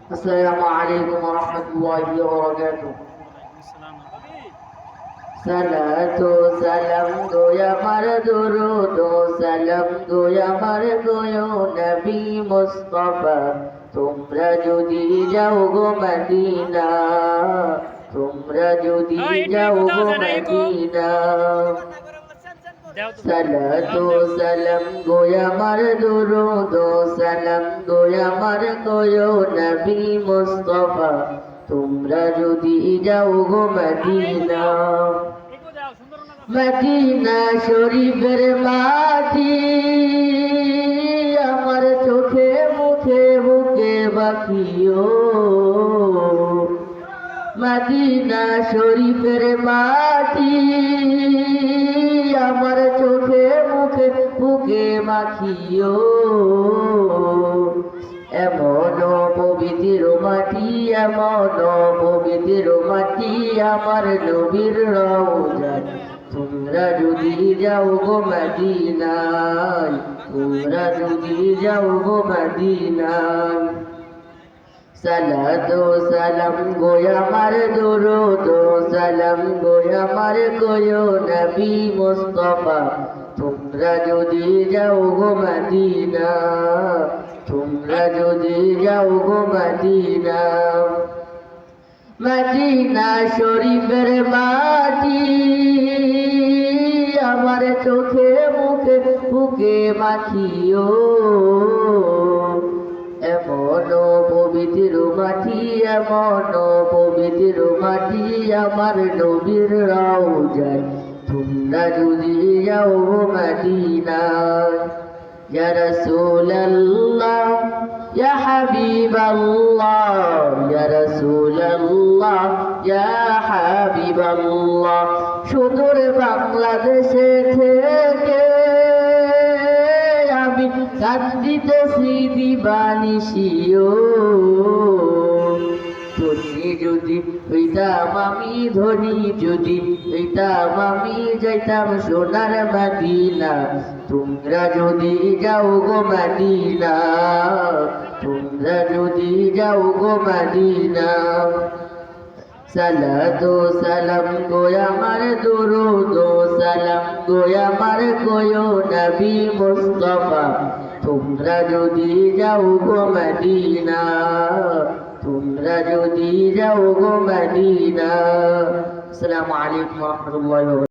السلام عليكم ورحمة الله وبركاته. সালাত ও সালাম গো আমার দরুদ ও সালাম গো আমার গো নবী মুস্তাফা, তোমরা যদি যাও গো মদিনা, তোমরা যদি যাও গো মদিনা। সালাত ও সালাম গো আমার দরুদ ও সালাম গো আমার গো নবী মুস্তাফা, তোমরা যদি যাও গো মদিনা। মদিনা শরীফের মাটি আমার চোখে মুখে বুকে বাকিও, মদিনা শরীফের মাটি আমার চোখে মুখে বুকে মাখিও। এমন পবিত্র মাটি, এমন পবিত্র মাটি আমার নবীর রওজা, তোমরা যদি যাও গো মদিনায়, তোমরা যদি যাও গো মদিনায়। সালাত ও সালাম গো আমার দরুদ ও সালাম গো আমার গো নবী মুস্তাফা, তোমরা যদি যাও গো মদিনা, তোমরা যদি যাও গো মদিনা। মদিনা শরীফের মাটি আমার চোখে মুখে বুকে মাখিও। এমন পবিত্র মাটি, এমন পবিত্র মাটি আমার নবীর রওজায়, তোমরা যদি যাও গো মদিনায়। ইয়া রাসূলুল্লাহ ইয়া হাবিবাল্লাহ, ইয়া রাসূলুল্লাহ ইয়া হাবিবাল্লাহ, সুদূর বাংলাদেশে থেকে আমি কান্দিতেছি দিবানিশিও। ধনী যদি হইতাম আমি, ধনী যদি হইতাম আমি, যাইতাম সোনার মদিনা, তোমরা যদি যাও গো মদিনা, তোমরা যদি যাও গো মদিনা। সালাত ও সালাম গো আমার দরুদ ও সালাম গো আমার গো নবী মুস্তাফা, তোমরা যদি যাও গো মদিনা, তোমরা যদি যাও গো মদিনা। আসসালামু আলাইকুম ওয়া রাহমাতুল্লাহি ওয়া বারাকাতুহু।